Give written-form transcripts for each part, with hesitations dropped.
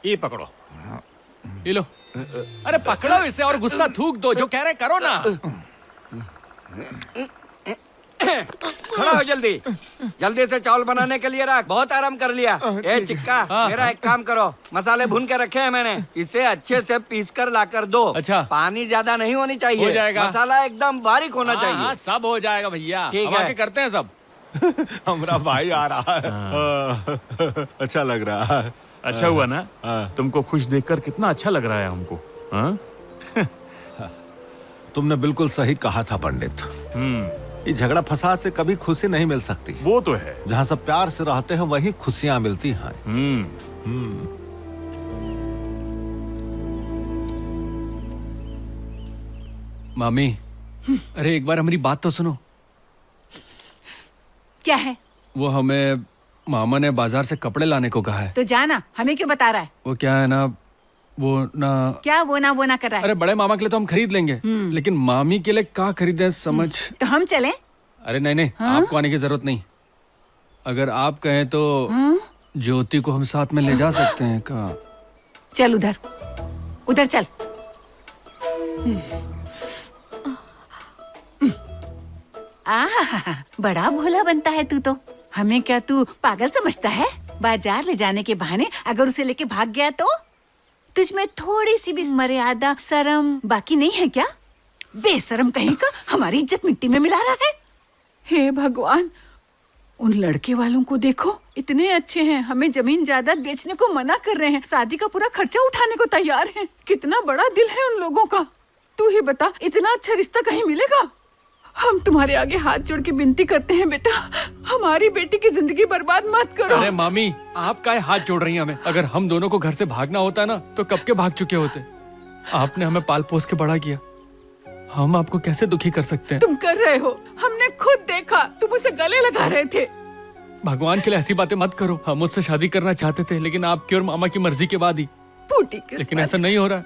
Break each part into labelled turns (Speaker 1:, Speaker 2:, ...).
Speaker 1: ये पकड़ो।
Speaker 2: ये लो। अरे पकड़ो इसे और गुस्सा थूक दो, जो कह रहे करो ना।
Speaker 3: खड़ा हो जल्दी, जल्दी से चावल बनाने के लिए रख। बहुत आराम कर लिया। ए चिक्का, मेरा एक काम करो, मसाले भून के रखे हैं मैंने, इसे अच्छे से पीस कर ला कर दो।
Speaker 2: अच्छा।
Speaker 3: पानी ज्यादा नहीं होनी चाहिए,
Speaker 2: हो जाएगा।
Speaker 3: मसाला एकदम बारीक होना चाहिए।
Speaker 2: हाँ, सब हो जाएगा भैया।
Speaker 3: ठीक
Speaker 2: हम
Speaker 3: है।
Speaker 2: आके करते हैं सब।
Speaker 1: हमारा भाई आ रहा है। अच्छा लग रहा है।
Speaker 4: अच्छा हुआ ना, तुमको खुश देखकर कितना अच्छा लग रहा है हमको। हाँ?
Speaker 1: तुमने बिल्कुल सही कहा था पंडित। ये झगड़ा फसाद से कभी खुशी नहीं मिल सकती।
Speaker 4: वो तो है।
Speaker 1: जहाँ सब प्यार से रहते हैं वहीं खुशियाँ मिलती हैं।
Speaker 2: मामी, अरे एक बार हमारी बात तो सुनो।
Speaker 5: क्या है?
Speaker 2: वो हमें मामा ने बाजार से कपड़े लाने को कहा है।
Speaker 5: तो जाना, हमें क्यों बता रहा है?
Speaker 2: वो क्या है ना, वो ना।
Speaker 5: क्या वो ना कर रहा है?
Speaker 2: अरे बड़े मामा के लिए तो हम खरीद लेंगे, लेकिन मामी के लिए क्या खरीदें समझ।
Speaker 5: तो हम चलें?
Speaker 2: अरे नहीं, आपको आने की जरूरत नहीं। अगर आप कहें तो ज्योति को हम साथ में ले जा सकते हैं। का
Speaker 5: चल उधर चल। बड़ा भोला बनता है तू तो। हमें क्या तू पागल समझता है? बाजार ले जाने के बहाने अगर उसे लेके भाग गया तो? तुझ में थोड़ी सी भी मर्यादा शर्म बाकी नहीं है क्या? बेशरम कहीं का, हमारी इज्जत मिट्टी में मिला रहा है। हे भगवान, उन लड़के वालों को देखो, इतने अच्छे हैं, हमें जमीन जायदाद बेचने को मना कर रहे हैं, शादी का पूरा खर्चा उठाने को तैयार हैं। कितना बड़ा दिल है उन लोगों का। तू ही बता, इतना अच्छा रिश्ता कहीं मिलेगा? हम तुम्हारे आगे हाथ जोड़ के विनती करते हैं बेटा, हमारी बेटी की जिंदगी बर्बाद मत करो।
Speaker 2: अरे मामी, आप काहे हाथ जोड़ रही हैं हमें? अगर हम दोनों को घर से भागना होता ना तो कब के भाग चुके होते। आपने हमें पाल पोस के बड़ा किया, हम आपको कैसे दुखी कर सकते हैं?
Speaker 5: तुम कर रहे हो, हमने खुद देखा, तुम उसे गले लगा रहे थे।
Speaker 2: भगवान के लिए ऐसी बातें मत करो। हम मुझसे शादी करना चाहते थे, लेकिन आपकी और मामा की मर्जी के बाद ही।
Speaker 5: फूटी किस्मत।
Speaker 2: लेकिन ऐसा नहीं हो रहा।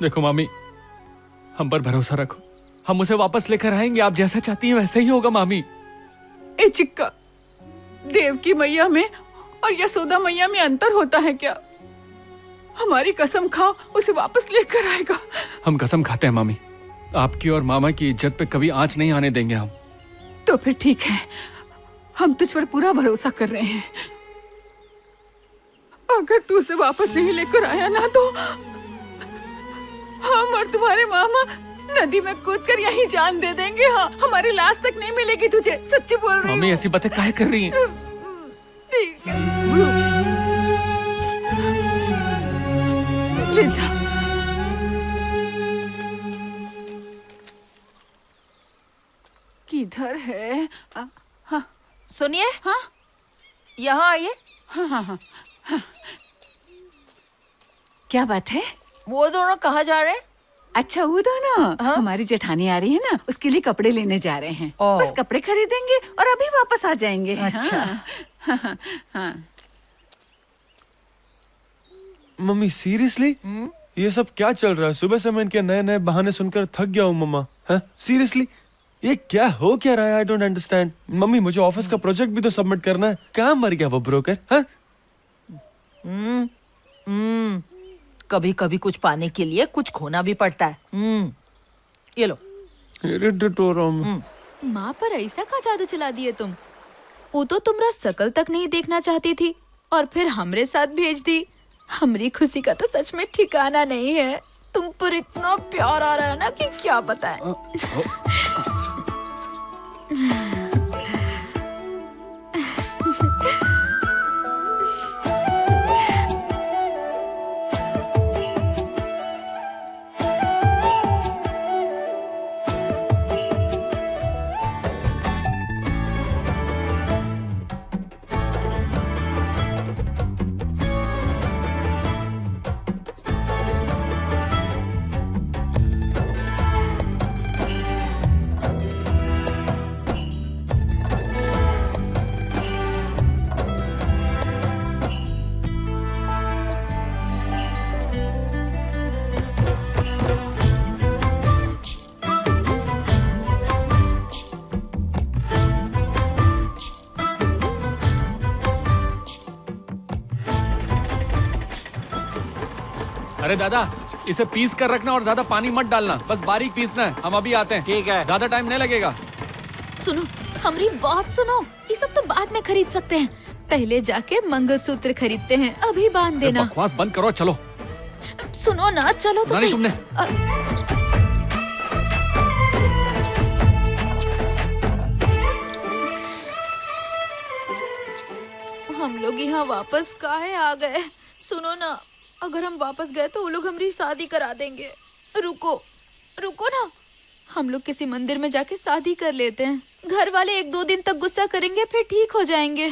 Speaker 2: देखो मामी, हम पर भरोसा रखो, हम उसे वापस लेकर आएंगे। आप जैसा चाहती हैं वैसा ही होगा मामी।
Speaker 5: ए चिक्का, देवकी मैया में और यशोदा मैया में अंतर होता है क्या? हमारी कसम खाओ, उसे वापस लेकर आएगा।
Speaker 2: हम कसम खाते हैं मामी, आपकी और मामा की इज्जत पे कभी आंच नहीं आने देंगे हम।
Speaker 5: तो फिर ठीक है, हम तुझ पर पूरा भरोसा कर रहे हैं। अगर तू उसे वापस नहीं लेकर आया ना तो हम और तुम्हारे मामा नदी में कूदकर यहीं जान दे देंगे। हाँ, हमारी लाश तक नहीं मिलेगी तुझे, सच्ची बोल रही हूँ।
Speaker 2: मम्मी ऐसी बातें काहे कर रही हैं?
Speaker 5: ठीक है, ले जा। किधर है? हाँ
Speaker 6: सुनिए,
Speaker 5: हाँ,
Speaker 6: यहाँ आइए।
Speaker 5: हाँ। क्या बात है?
Speaker 6: वो दोनों कहाँ जा रहे हैं?
Speaker 5: अच्छा, वो दोनों हमारी जेठानी आ रही है ना, उसके लिए कपड़े लेने जा रहे हैं। बस कपड़े खरीदेंगे और अभी वापस आ जाएंगे।
Speaker 6: अच्छा।
Speaker 5: हाँ।
Speaker 7: मम्मी सीरियसली ये सब क्या चल रहा है? सुबह से मैं इनके नए नए बहाने सुनकर थक गया हूँ मम्मा। सीरियसली ये क्या हो क्या रहा है? I don't understand. मम्मी मुझे ऑफिस का प्रोजेक्ट भी तो सबमिट करना है। कहाँ मर गया वो ब्रोकर?
Speaker 6: कभी कभी कुछ पाने के लिए कुछ खोना भी पड़ता है। ये लो।
Speaker 7: इरिटेट हो रहा हूँ।
Speaker 8: माँ पर ऐसा का जादू चला दिए तुम? वो तो तुम्हारा शकल तक नहीं देखना चाहती थी और फिर हमरे साथ भेज दी। हमारी खुशी का तो सच में ठिकाना नहीं है। तुम पर इतना प्यार आ रहा है ना कि क्या बताएं।
Speaker 2: अरे दादा, इसे पीस कर रखना और ज्यादा पानी मत डालना, बस बारीक पीसना है। हम अभी आते हैं।
Speaker 3: ठीक है।
Speaker 2: ज्यादा टाइम नहीं लगेगा।
Speaker 8: सुनो, हमारी बात सुनो। ये सब तो बाद में खरीद सकते हैं, पहले जाके मंगलसूत्र खरीदते हैं, अभी बांध
Speaker 2: अरे
Speaker 8: देना।
Speaker 2: बकवास बंद करो, चलो।
Speaker 8: सुनो ना, चलो तो
Speaker 2: नहीं,
Speaker 8: सही।
Speaker 2: तुमने
Speaker 8: हम लोग यहाँ वापस काहे आ गए? सुनो ना, अगर हम वापस गए तो वो लोग हमारी शादी करा देंगे। रुको रुको ना, हम लोग किसी मंदिर में जाके शादी कर लेते हैं। घर वाले 1-2 दिन तक गुस्सा करेंगे, फिर ठीक हो जाएंगे।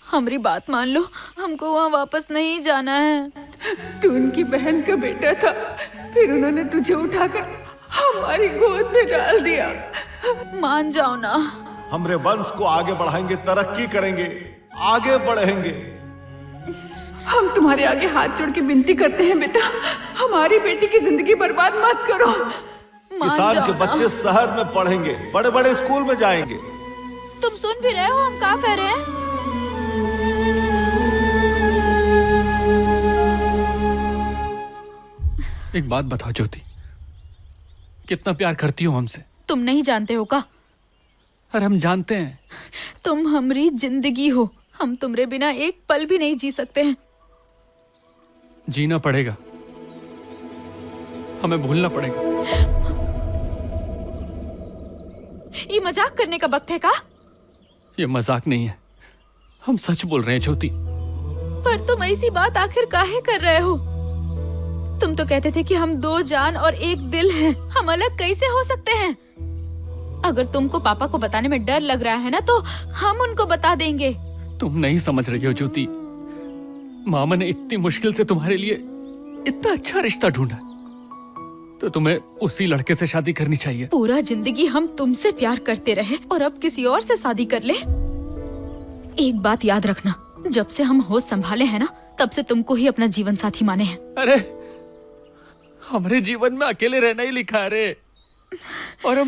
Speaker 8: हमारी बात मान लो, हमको वहाँ वापस नहीं जाना है।
Speaker 5: तू उनकी बहन का बेटा था, फिर उन्होंने तुझे उठाकर हमारी गोद में डाल दिया।
Speaker 8: मान जाओ ना।
Speaker 1: हमरे वंश को आगे बढ़ाएंगे, तरक्की करेंगे, आगे बढ़ेंगे।
Speaker 5: हम तुम्हारे आगे हाथ जोड़ के विनती करते हैं बेटा, हमारी बेटी की जिंदगी बर्बाद मत करो।
Speaker 8: मान
Speaker 1: किसान
Speaker 8: जाओ
Speaker 1: के
Speaker 8: ना।
Speaker 1: बच्चे शहर में पढ़ेंगे, बड़े बड़े स्कूल में जाएंगे।
Speaker 8: तुम सुन भी रहे हो हम क्या कर रहे हैं?
Speaker 2: एक बात बताओ ज्योति, कितना प्यार करती हो हमसे?
Speaker 8: तुम नहीं जानते हो का?
Speaker 2: अरे हम जानते हैं।
Speaker 8: तुम हमारी जिंदगी हो, हम तुम्हारे बिना एक पल भी नहीं जी सकते हैं।
Speaker 2: जीना पड़ेगा, हमें भूलना पड़ेगा।
Speaker 8: ये मजाक करने का वक्त है का?
Speaker 2: ये मजाक नहीं है, हम सच बोल रहे हैं ज्योति।
Speaker 8: पर तुम ऐसी बात आखिर काहे कर रहे हो? तुम तो कहते थे कि हम 2 जान और 1 दिल हैं, हम अलग कैसे हो सकते हैं? अगर तुमको पापा को बताने में डर लग रहा है ना, तो हम उनको बता देंगे।
Speaker 2: तुम नहीं समझ रही हो ज्योति, मामा ने इतनी मुश्किल से तुम्हारे लिए इतना अच्छा रिश्ता ढूंढा, तो तुम्हें उसी लड़के से शादी करनी चाहिए।
Speaker 8: पूरा जिंदगी हम तुमसे प्यार करते रहे और अब किसी और से शादी कर ले? एक बात याद रखना, जब से हम होश संभाले हैं ना, तब से तुमको ही अपना जीवन साथी माने हैं।
Speaker 2: अरे हमारे जीवन में अकेले रहना ही लिखा है रे, और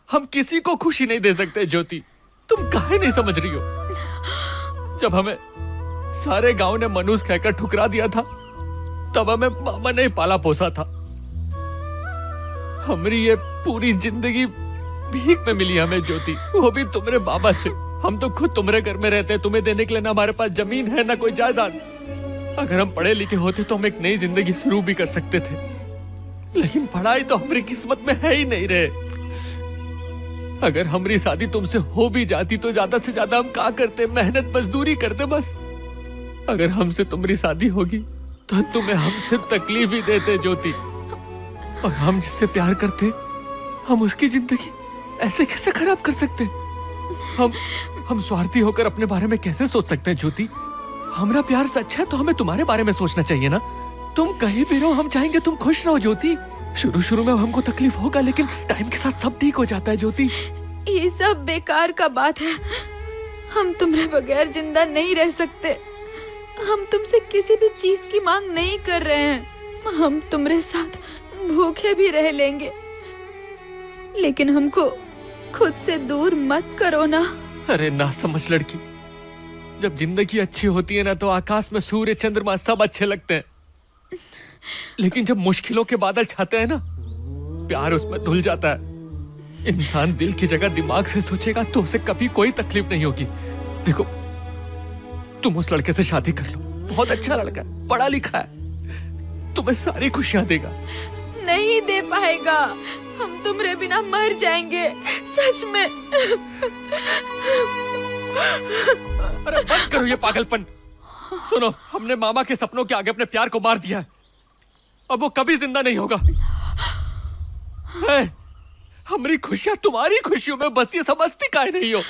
Speaker 2: हम किसी को खुशी नहीं दे सकते ज्योति। तुम काहे नहीं समझ रही हो? जब हमें सारे गांव ने मनुष्य कहकर ठुकरा दिया था, तब हमें मामा ने पाला पोसा था। हमारी ये पूरी जिंदगी भीख में मिली हमें ज्योति, वो भी तुम्हारे बाबा से। हम तो खुद तुम्हारे घर में रहते हैं, तुम्हें देने के लिए ना हमारे पास जमीन है ना कोई जायदाद। अगर हम पढ़े लिखे होते तो हम एक नई जिंदगी शुरू भी कर सकते थे, लेकिन पढ़ाई तो हमारी किस्मत में है ही नहीं रे। अगर हमारी शादी तुमसे हो भी जाती तो ज्यादा से ज्यादा हम क्या करते? मेहनत मजदूरी करते बस। अगर हमसे तुम्हारी शादी होगी तो तुम्हें हम सिर्फ तकलीफ ही देते ज्योति, और हम जिससे प्यार करते हम उसकी जिंदगी ऐसे कैसे खराब कर सकते? हम स्वार्थी होकर अपने बारे में कैसे सोच सकते हैं ज्योति? हमारा प्यार सच्चा है तो हमें तुम्हारे बारे में सोचना चाहिए ना। तुम कहीं भी रहो, हम चाहेंगे तुम खुश रहो ज्योति। शुरू में हमको तकलीफ होगा, लेकिन टाइम के साथ सब ठीक हो जाता है ज्योति।
Speaker 8: ये सब बेकार का बात है, हम तुम्हारे बगैर जिंदा नहीं रह सकते। हम तुमसे किसी भी चीज की मांग नहीं कर रहे हैं, हम तुम्हारे साथ भूखे भी रह लेंगे, लेकिन हमको खुद से दूर मत करो ना।
Speaker 2: अरे ना समझ लड़की, जब जिंदगी अच्छी होती है ना तो आकाश में सूर्य चंद्रमा सब अच्छे लगते हैं, लेकिन जब मुश्किलों के बादल छाते हैं ना, प्यार उसमें धुल जाता है। इंसान दिल की जगह दिमाग से सोचेगा तो उसे कभी कोई तकलीफ नहीं होगी। देखो, तुम उस लड़के से शादी कर लो, बहुत अच्छा लड़का है, पढ़ा लिखा है, तुम्हें सारी खुशियां देगा।
Speaker 8: नहीं दे पाएगा, हम तुम्हारे बिना मर जाएंगे, सच में।
Speaker 2: अरे बंद करो ये पागलपन। सुनो, हमने मामा के सपनों के आगे अपने प्यार को मार दिया है, अब वो कभी जिंदा नहीं होगा। हमारी खुशियां तुम्हारी खुशियों में बस, ये समझती काहे नहीं हो?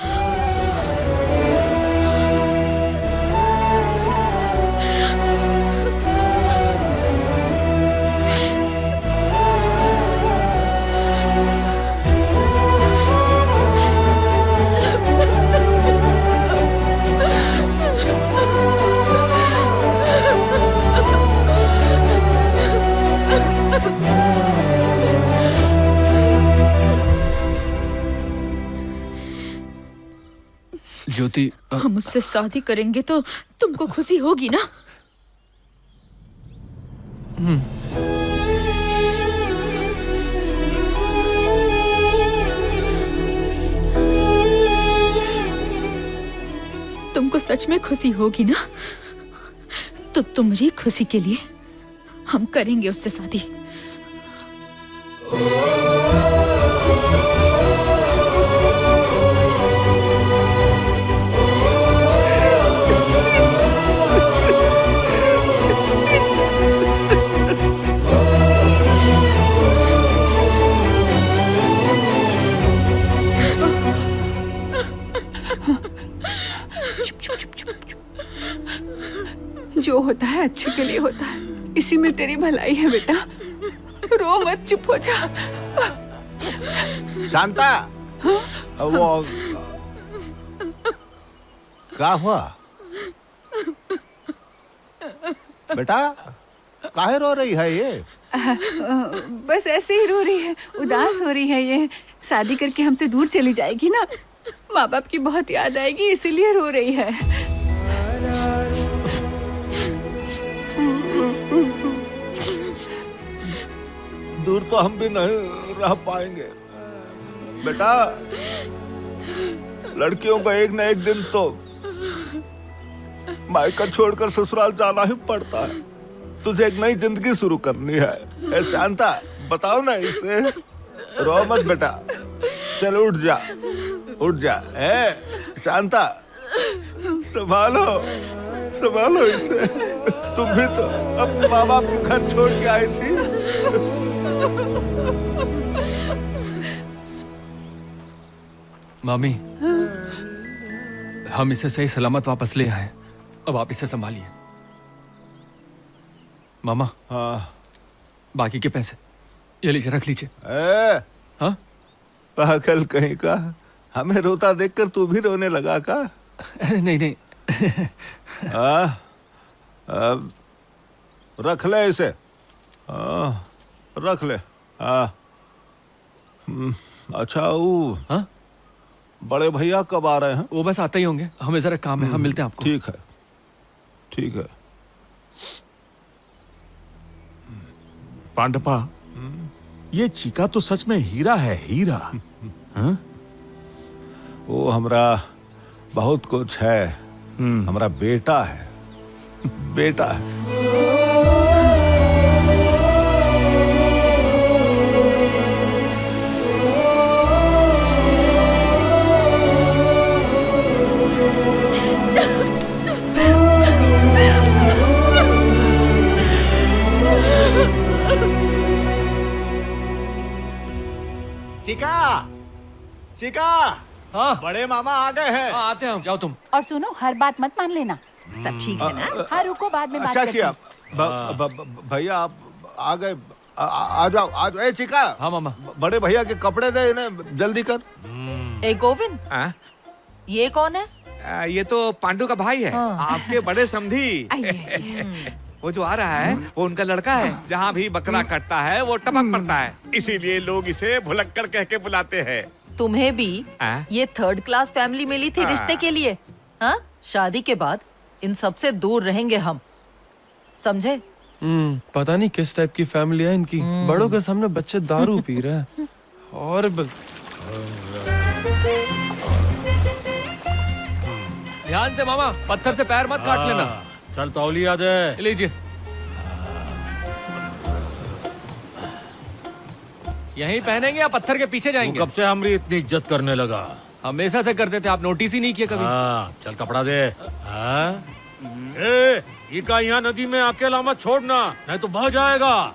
Speaker 2: ज्योति,
Speaker 8: हम उससे शादी करेंगे तो तुमको खुशी होगी ना? सच में खुशी होगी ना, तो तुम्हारी खुशी के लिए हम करेंगे उससे शादी।
Speaker 5: जो होता है अच्छे के लिए होता है, इसी में तेरी भलाई है बेटा। रो मत, चुप हो जा।
Speaker 1: शांता, वो क्या हुआ बेटा? काहे रो रही है ये?
Speaker 5: बस ऐसे ही रो रही है, उदास हो रही है। ये शादी करके हमसे दूर चली जाएगी ना, माँ बाप की बहुत याद आएगी, इसीलिए रो रही है।
Speaker 1: दूर तो हम भी नहीं रह पाएंगे बेटा। लड़कियों को एक न एक दिन तो मायका छोड़कर ससुराल जाना ही पड़ता है। तुझे एक नई जिंदगी शुरू करनी है। ए शांता, बताओ ना इसे। रो मत बेटा, चल उठ जा, उठ जा। ए शांता, संभालो संभालो इसे। तुम भी तो अपने माँ बाप के घर छोड़ के आई थी।
Speaker 2: मामी, हम इसे सही सलामत वापस ले आए, अब आप इसे संभालिए। मामा,
Speaker 1: हाँ
Speaker 2: बाकी के पैसे ये लीजिए, रख लीजिए। हाँ,
Speaker 1: पागल कहीं का, हमें रोता देखकर तू भी रोने लगा का?
Speaker 2: अरे नहीं नहीं।
Speaker 1: रख ले इसे। रख ले। अच्छा, वो
Speaker 2: हाँ,
Speaker 1: बड़े भैया कब आ रहे हैं?
Speaker 2: वो बस आते ही होंगे, हमें जरा काम है, हम मिलते हैं आपको।
Speaker 1: ठीक है, ठीक है।
Speaker 4: पांडपा, ये चिका तो सच में हीरा है, हीरा। हाँ?
Speaker 1: वो हमरा बहुत कुछ है। हमरा बेटा है, बेटा है। चिका, चिका,
Speaker 2: हाँ,
Speaker 1: बड़े मामा आ गए हैं।
Speaker 2: हाँ, आते हैं हम, जाओ तुम।
Speaker 6: और सुनो, हर बात मत मान लेना। सब ठीक है ना? हाँ, रुको, बाद में बात
Speaker 1: अच्छा
Speaker 6: करते
Speaker 1: किया।
Speaker 6: हैं।
Speaker 1: भैया आप आ गए। आ जाओ, आ जाओ। ए चिका,
Speaker 2: हाँ मामा।
Speaker 1: बड़े भैया के कपड़े दे इन्हें, जल्दी कर।
Speaker 6: ए गोविंद, ये कौन है?
Speaker 9: ये तो पांडु का भाई है,
Speaker 6: हाँ।
Speaker 9: आपके बड़े समधी। वो जो आ रहा है वो उनका लड़का है। जहाँ भी बकरा कटता है वो टपक पड़ता है, इसीलिए लोग इसे भुलक्कड़ कह के बुलाते हैं।
Speaker 6: तुम्हें भी ये थर्ड क्लास फैमिली मिली थी रिश्ते के लिए? हाँ, शादी के बाद इन सब से दूर रहेंगे हम, समझे?
Speaker 7: पता नहीं किस टाइप की फैमिली है इनकी। बड़ों के सामने बच्चे दारू पी रहे हैं। और
Speaker 2: ध्यान से मामा, पत्थर से पैर मत काट लेना।
Speaker 1: चल तौलिया दे।
Speaker 2: लीजिए। यहीं पहनेंगे या पत्थर के पीछे जाएंगे?
Speaker 1: कब से हमारी इतनी इज्जत करने लगा?
Speaker 2: हमेशा से करते थे, आप नोटिस ही नहीं किया कभी।
Speaker 1: चल कपड़ा दे। ये का यहाँ नदी में अकेला मत छोड़ना, नहीं तो बह जाएगा।